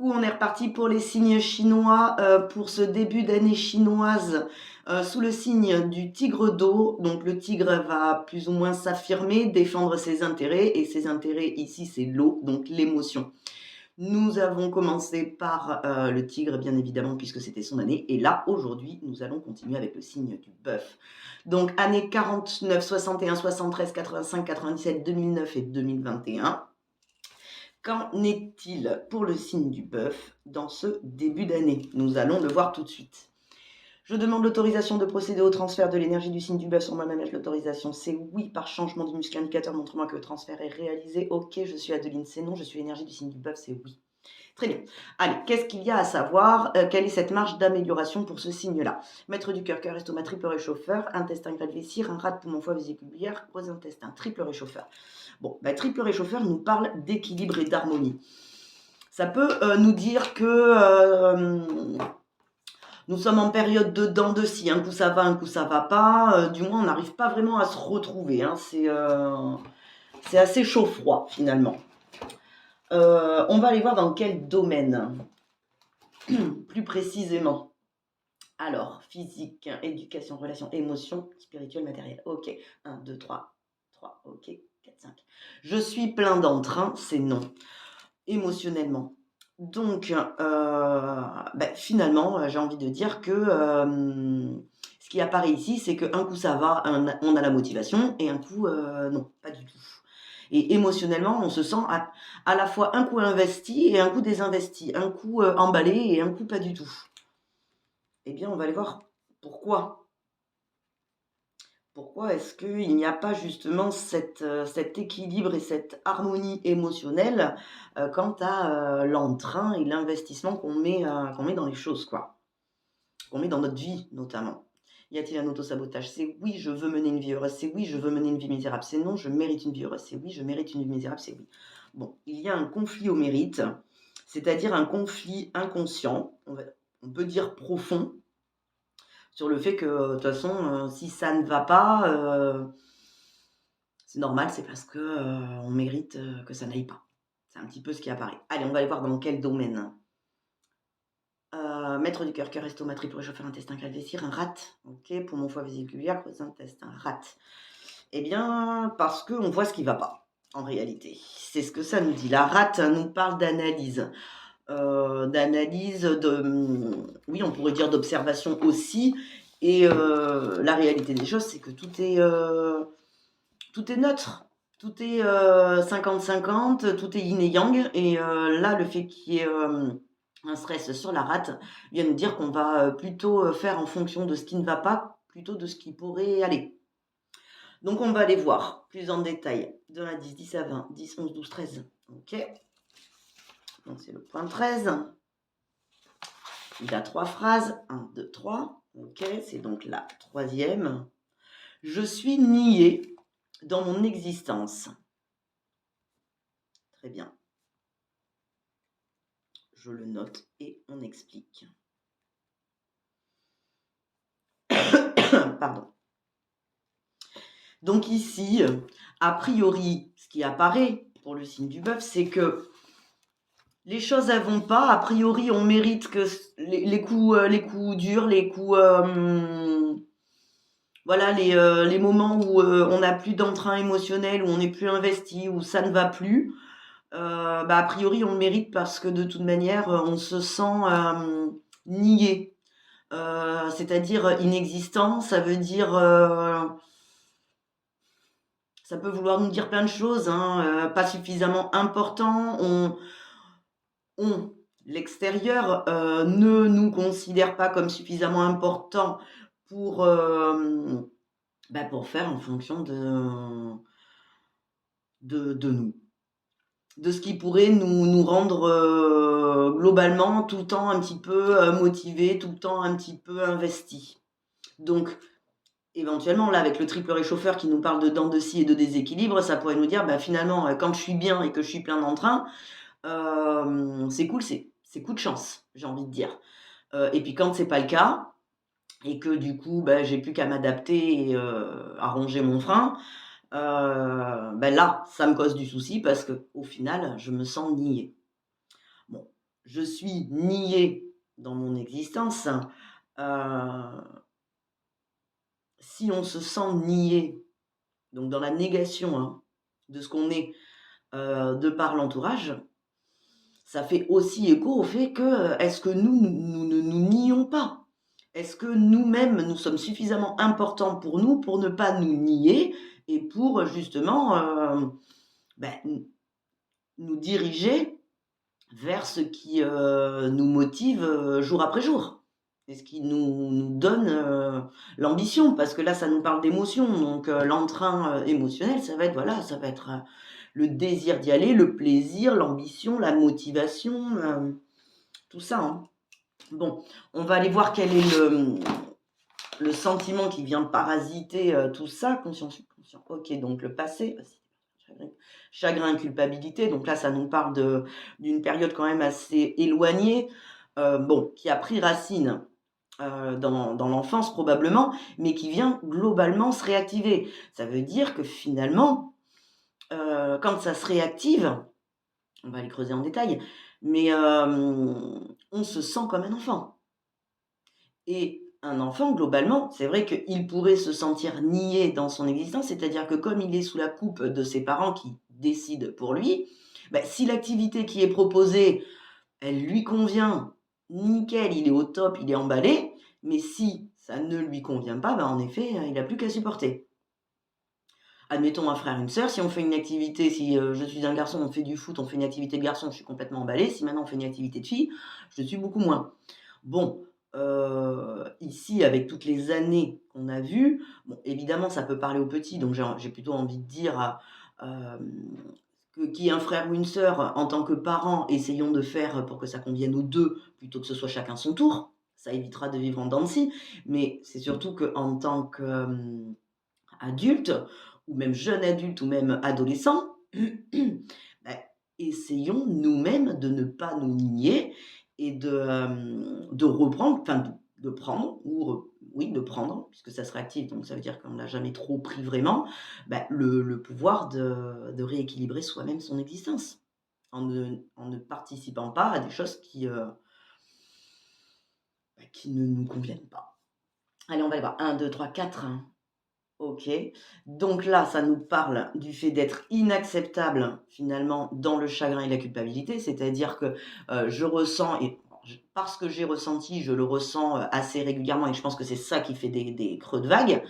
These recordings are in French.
coup, on est reparti pour les signes chinois pour ce début d'année chinoise sous le signe du tigre d'eau. Donc le tigre va plus ou moins s'affirmer, défendre ses intérêts, et ses intérêts ici c'est l'eau, donc l'émotion. Nous avons commencé par le tigre, bien évidemment, puisque c'était son année. Et là, aujourd'hui, nous allons continuer avec le signe du bœuf. Donc, année 49, 61, 73, 85, 97, 2009 et 2021. Qu'en est-il pour le signe du bœuf dans ce début d'année? Nous allons le voir tout de suite. Je demande l'autorisation de procéder au transfert de l'énergie du signe du bœuf sur moi-même. L'autorisation, c'est oui. Par changement du muscle indicateur, montre-moi que le transfert est réalisé. Ok, je suis Adeline, c'est non. Je suis l'énergie du signe du bœuf, c'est oui. Très bien. Allez, qu'est-ce qu'il y a à savoir? Quelle est cette marge d'amélioration pour ce signe-là? Maître du cœur, cœur, estomac, triple réchauffeur, intestin, grêle, vessie, rein, rate, poumon, foie, vésicule biliaire, gros intestin, triple réchauffeur. Bon, triple réchauffeur nous parle d'équilibre et d'harmonie. Ça peut nous dire que nous sommes en période de dents de scie. Un coup ça va, un coup ça va pas. Du moins, on n'arrive pas vraiment à se retrouver. Hein. C'est assez chaud-froid, finalement. On va aller voir dans quel domaine, plus précisément. Alors, physique, éducation, relations, émotions, spirituel, matériel. Ok, 1, 2, 3, 3, ok, 4, 5. Je suis plein d'entrain, c'est non. Émotionnellement. Donc, finalement, j'ai envie de dire que ce qui apparaît ici, c'est qu'un coup ça va, on a la motivation, et un coup, non, pas du tout. Et émotionnellement, on se sent à la fois un coup investi et un coup désinvesti, un coup emballé et un coup pas du tout. Eh bien, on va aller voir pourquoi. Pourquoi est-ce qu'il n'y a pas justement cet équilibre et cette harmonie émotionnelle quant à l'entrain et l'investissement qu'on met dans les choses, quoi. Qu'on met dans notre vie, notamment. Y a-t-il un autosabotage? C'est oui, je veux mener une vie heureuse. C'est oui, je veux mener une vie misérable. C'est non, je mérite une vie heureuse. C'est oui, je mérite une vie misérable. C'est oui. Bon, il y a un conflit au mérite, c'est-à-dire un conflit inconscient, on peut dire profond, sur le fait que, de toute façon, si ça ne va pas, c'est normal, c'est parce que on mérite que ça n'aille pas. C'est un petit peu ce qui apparaît. Allez, on va aller voir dans quel domaine. Maître du cœur, cœur, estomac, triple réchauffeur, intestin, grêle, vessie, un rate. Ok, poumon, foie, vésicule biliaire, gros intestin, rate. Eh bien, parce qu'on voit ce qui ne va pas, en réalité. C'est ce que ça nous dit. La rate nous parle d'analyse. Oui, on pourrait dire d'observation aussi. Et la réalité des choses, c'est que tout est neutre. Tout est 50-50, tout est yin et yang. Et là, le fait qu'il y ait un stress sur la rate vient nous dire qu'on va plutôt faire en fonction de ce qui ne va pas, plutôt de ce qui pourrait aller. Donc, on va aller voir plus en détail. De 1 à 10, 10 à 20, 10, 11, 12, 13. Ok. Donc, c'est le point 13. Il a 3 phrases. 1, 2, 3. Ok, c'est donc la troisième. Je suis nié dans mon existence. Très bien. Je le note et on explique. Pardon. Donc ici, a priori, ce qui apparaît pour le signe du bœuf, c'est que les choses elles vont pas. A priori, on mérite que les coups durs, les coups, voilà, les moments où on n'a plus d'entrain émotionnel, où on n'est plus investi, où ça ne va plus. A priori, on le mérite parce que de toute manière, on se sent nié. C'est-à-dire inexistant, ça veut dire... ça peut vouloir nous dire plein de choses, hein, pas suffisamment important. L'extérieur ne nous considère pas comme suffisamment important pour faire en fonction de nous. De ce qui pourrait nous rendre globalement tout le temps un petit peu motivés, tout le temps un petit peu investis. Donc, éventuellement, là, avec le triple réchauffeur qui nous parle de dents de scie et de déséquilibre, ça pourrait nous dire, finalement, quand je suis bien et que je suis plein d'entrain, c'est cool, c'est coup de chance, j'ai envie de dire. Et puis quand c'est pas le cas, et que du coup, j'ai plus qu'à m'adapter et à ronger mon frein, là, ça me cause du souci parce qu'au final, je me sens niée. Bon, je suis nié dans mon existence, si on se sent nié, donc dans la négation, hein, de ce qu'on est, de par l'entourage, ça fait aussi écho au fait que, est-ce que nous ne nous nions pas? Est-ce que nous-mêmes, nous sommes suffisamment importants pour nous, pour ne pas nous nier et pour justement, nous diriger vers ce qui, nous motive, jour après jour et ce qui nous donne, l'ambition? Parce que là, ça nous parle d'émotion, donc l'entrain, émotionnel, ça va être, voilà, ça va être, le désir d'y aller, le plaisir, l'ambition, la motivation, tout ça, hein. Bon, on va aller voir quel est le sentiment qui vient parasiter, tout ça. Conscient, subconscient. OK, donc le passé, chagrin, culpabilité. Donc là, ça nous parle d'une période quand même assez éloignée, bon, qui a pris racine, dans l'enfance probablement, mais qui vient globalement se réactiver. Ça veut dire que finalement, quand ça se réactive, on va aller creuser en détail, mais on se sent comme un enfant. Et un enfant, globalement, c'est vrai qu'il pourrait se sentir nié dans son existence, c'est-à-dire que comme il est sous la coupe de ses parents qui décident pour lui, si l'activité qui est proposée, elle lui convient, nickel, il est au top, il est emballé, mais si ça ne lui convient pas, en effet, il n'a plus qu'à supporter. Admettons un frère, une sœur, si on fait une activité, si je suis un garçon, on fait du foot, on fait une activité de garçon, je suis complètement emballée. Si maintenant on fait une activité de fille, je le suis beaucoup moins. Bon, ici, avec toutes les années qu'on a vues, bon, évidemment, ça peut parler aux petits, donc j'ai plutôt envie de dire que qu'il y ait un frère ou une sœur, en tant que parents, essayons de faire pour que ça convienne aux deux, plutôt que ce soit chacun son tour. Ça évitera de vivre en dents de scie. Mais c'est surtout qu'en tant qu'adulte, ou même jeune adulte, ou même adolescent, bah, essayons nous-mêmes de ne pas nous nier et de reprendre, enfin de prendre, oui, de prendre, puisque ça se réactive, donc ça veut dire qu'on l'a jamais trop pris vraiment, le pouvoir de rééquilibrer soi-même son existence, en ne participant pas à des choses qui ne nous conviennent pas. Allez, on va aller voir. 1, 2, 3, 4. OK. Donc là, ça nous parle du fait d'être inacceptable, finalement, dans le chagrin et la culpabilité. C'est-à-dire que, je ressens et parce que j'ai ressenti, je le ressens, assez régulièrement et je pense que c'est ça qui fait des creux de vague,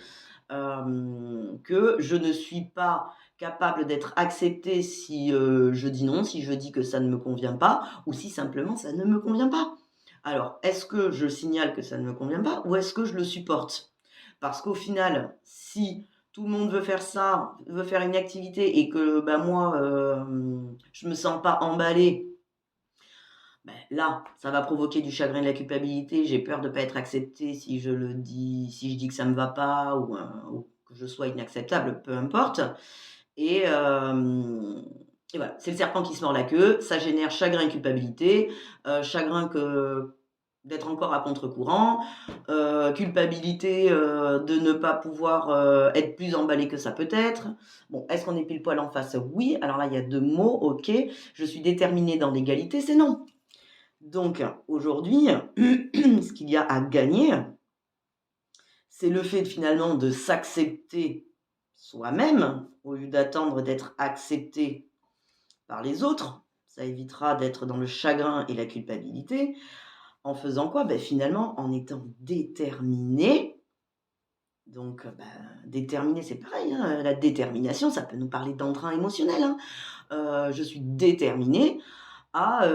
que je ne suis pas capable d'être acceptée si, je dis non, si je dis que ça ne me convient pas ou si simplement ça ne me convient pas. Alors, est-ce que je signale que ça ne me convient pas ou est-ce que je le supporte? Parce qu'au final, si tout le monde veut faire ça, veut faire une activité et que, moi, je me sens pas emballée, là, ça va provoquer du chagrin et de la culpabilité. J'ai peur de pas être acceptée si je dis que ça me va pas ou que je sois inacceptable, peu importe et voilà, c'est le serpent qui se mord la queue. Ça génère chagrin et culpabilité, chagrin que d'être encore à contre-courant, culpabilité, de ne pas pouvoir, être plus emballé que ça peut être. Bon, est-ce qu'on est pile poil en face? Oui. Alors là, il y a 2 mots, OK. Je suis déterminée dans l'égalité, c'est non. Donc aujourd'hui, ce qu'il y a à gagner, c'est le fait finalement de s'accepter soi-même, au lieu d'attendre d'être accepté par les autres. Ça évitera d'être dans le chagrin et la culpabilité. En faisant quoi? Finalement, en étant déterminé. Donc, déterminé, c'est pareil, hein, la détermination, ça peut nous parler d'entrain émotionnel, hein. Je suis déterminé à,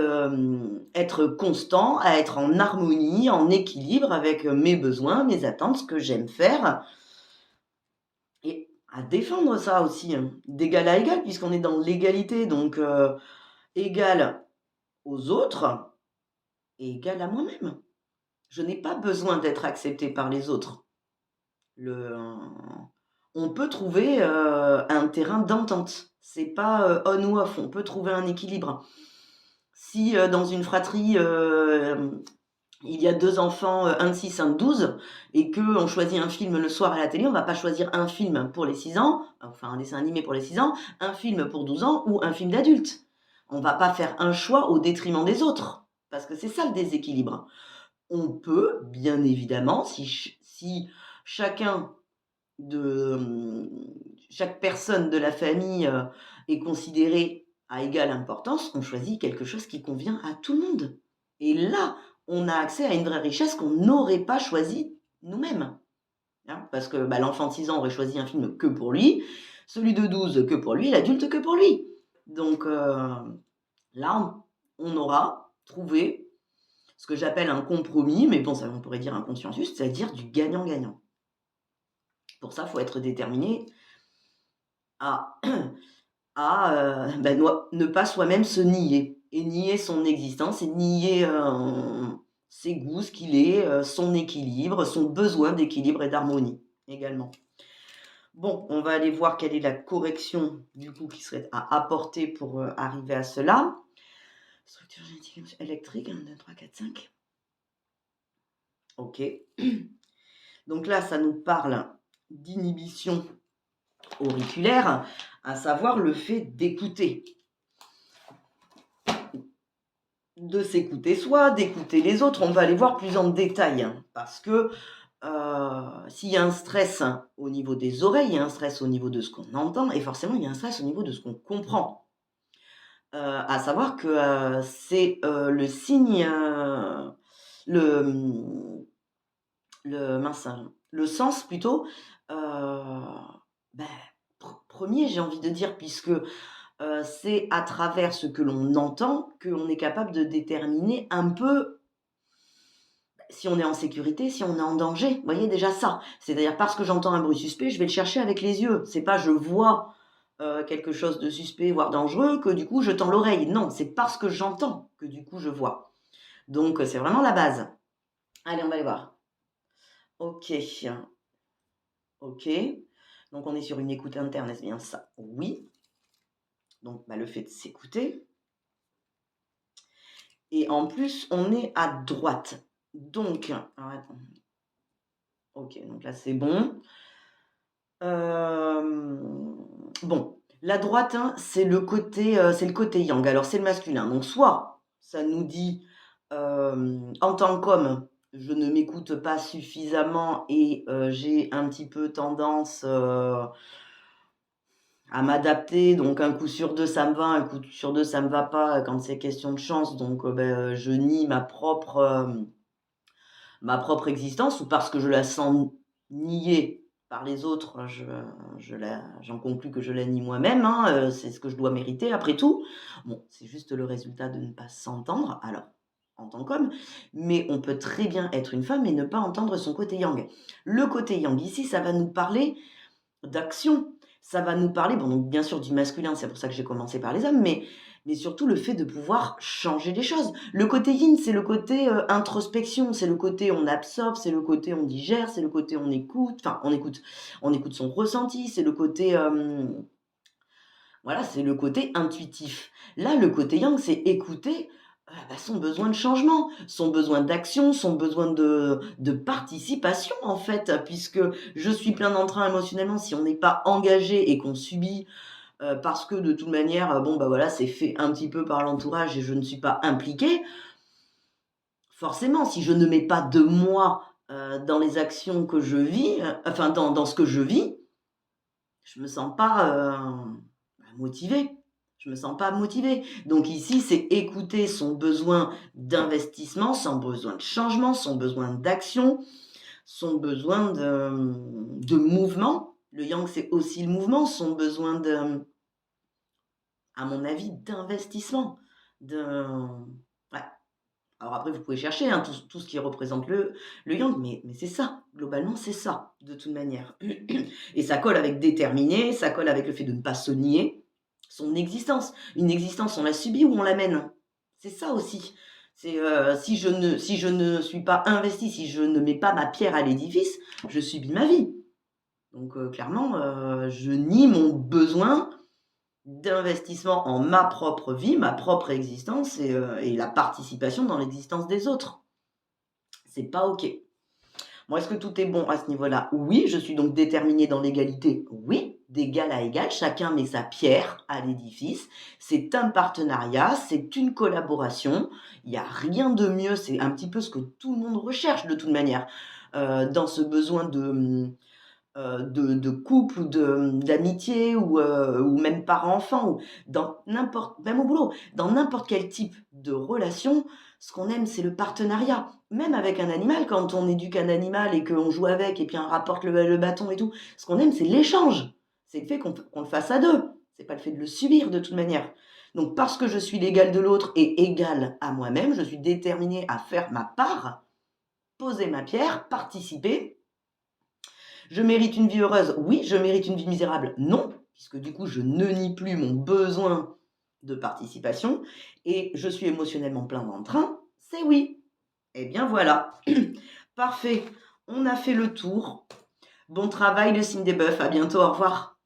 être constant, à être en harmonie, en équilibre avec, mes besoins, mes attentes, ce que j'aime faire et à défendre ça aussi, hein, d'égal à égal puisqu'on est dans l'égalité donc égal aux autres et égal à moi-même. Je n'ai pas besoin d'être acceptée par les autres. Le On peut trouver, un terrain d'entente. C'est pas, on ou off, on peut trouver un équilibre. Si, dans une fratrie, il y a 2 enfants, un de 6, un de 12 et qu'on choisit un film le soir à la télé, on va pas choisir un film pour les 6 ans, enfin un dessin animé pour les 6 ans, un film pour 12 ans ou un film d'adulte. On va pas faire un choix au détriment des autres. parce que c'est ça le déséquilibre. On peut, bien évidemment, si chacun chaque personne de la famille est considérée à égale importance, on choisit quelque chose qui convient à tout le monde. Et là, on a accès à une vraie richesse qu'on n'aurait pas choisie nous-mêmes. Hein, parce que l'enfant de 6 ans aurait choisi un film que pour lui, celui de 12 que pour lui, l'adulte que pour lui. Donc là, on aura trouvé ce que j'appelle un compromis, mais bon, ça on pourrait dire un consensus, c'est-à-dire du gagnant-gagnant. Pour ça, il faut être déterminé à, ne pas soi-même se nier, et nier son existence, et nier ses goûts, ce qu'il est, son équilibre, son besoin d'équilibre et d'harmonie également. Bon, on va aller voir quelle est la correction du coup qui serait à apporter pour arriver à cela. Structure génétique électrique, 1, 2, 3, 4, 5. Ok. Donc là, ça nous parle d'inhibition auriculaire, à savoir le fait d'écouter. De s'écouter soi, d'écouter les autres. On va aller voir plus en détail, hein, parce que s'il y a un stress au niveau des oreilles, il y a un stress au niveau de ce qu'on entend, et forcément, il y a un stress au niveau de ce qu'on comprend. À savoir que c'est le signe, le sens plutôt, premier, j'ai envie de dire, puisque c'est à travers ce que l'on entend que l'on est capable de déterminer un peu si on est en sécurité, si on est en danger. Vous voyez déjà ça. C'est-à-dire parce que j'entends un bruit suspect, je vais le chercher avec les yeux. C'est pas je vois quelque chose de suspect, voire dangereux, que du coup je tends l'oreille. Non, c'est parce que j'entends que du coup je vois. Donc c'est vraiment la base. Allez, on va aller voir. Ok. Ok. Donc on est sur une écoute interne, est-ce bien ça? Oui. Donc le fait de s'écouter. Et en plus, on est à droite. Donc, attends. Ok, donc là c'est bon. Bon, la droite, hein, c'est le côté yang. Alors c'est le masculin. Donc soit ça nous dit en tant qu'homme, je ne m'écoute pas suffisamment et j'ai un petit peu tendance à m'adapter, donc un coup sur deux ça me va, un coup sur deux ça me va pas quand c'est question de chance, donc je nie ma propre existence, ou parce que je la sens niée par les autres, j'en conclus que je la nie moi-même, hein, c'est ce que je dois mériter après tout. Bon, c'est juste le résultat de ne pas s'entendre, alors en tant qu'homme, mais on peut très bien être une femme et ne pas entendre son côté yang. Le côté yang ici, ça va nous parler d'action. Ça va nous parler, bon, donc bien sûr du masculin, c'est pour ça que j'ai commencé par les hommes, mais surtout le fait de pouvoir changer les choses. Le côté yin, c'est le côté introspection, c'est le côté on absorbe, c'est le côté on digère, c'est le côté on écoute, on écoute son ressenti, c'est le côté, voilà, c'est le côté intuitif. Là, le côté yang, c'est écouter son besoin de changement, son besoin d'action, son besoin de participation, en fait, puisque je suis plein d'entrain émotionnellement. Si on n'est pas engagé et qu'on subit parce que de toute manière, c'est fait un petit peu par l'entourage et je ne suis pas impliquée, forcément, si je ne mets pas de moi dans les actions que je vis, dans ce que je vis, je me sens pas motivée. Je me sens pas motivée. Donc ici, c'est écouter son besoin d'investissement, son besoin de changement, son besoin d'action, son besoin de mouvement. Le yang, c'est aussi le mouvement, son besoin à mon avis, d'investissement. Ouais. Alors après, vous pouvez chercher tout ce qui représente le yang, mais c'est ça. Globalement, c'est ça, de toute manière. Et ça colle avec déterminé, ça colle avec le fait de ne pas se nier son existence. Une existence, on la subit ou on la mène. C'est ça aussi. C'est si je ne suis pas investie, si je ne mets pas ma pierre à l'édifice, je subis ma vie. Donc clairement, je nie mon besoin d'investissement en ma propre vie, ma propre existence et la participation dans l'existence des autres. C'est pas OK. Bon, est-ce que tout est bon à ce niveau-là? Oui. Je suis donc déterminée dans l'égalité? Oui. d'égal à égal, chacun met sa pierre à l'édifice. C'est un partenariat, c'est une collaboration. Il n'y a rien de mieux, c'est un petit peu ce que tout le monde recherche de toute manière, dans ce besoin de couple ou d'amitié ou même parent-enfant ou même au boulot, dans n'importe quel type de relation, ce qu'on aime, c'est le partenariat. Même avec un animal, quand on éduque un animal et qu'on joue avec et puis on rapporte le bâton et tout, ce qu'on aime, c'est l'échange. C'est le fait qu'on le fasse à deux. C'est pas le fait de le subir de toute manière. Donc parce que je suis l'égal de l'autre et égal à moi-même, je suis déterminée à faire ma part, poser ma pierre, participer. Je mérite une vie heureuse? Oui. Je mérite une vie misérable? Non, puisque du coup, je ne nie plus mon besoin de participation. Et je suis émotionnellement plein d'entrain? C'est oui. Eh bien voilà. Parfait. On a fait le tour. Bon travail, le signe des bœufs. À bientôt. Au revoir.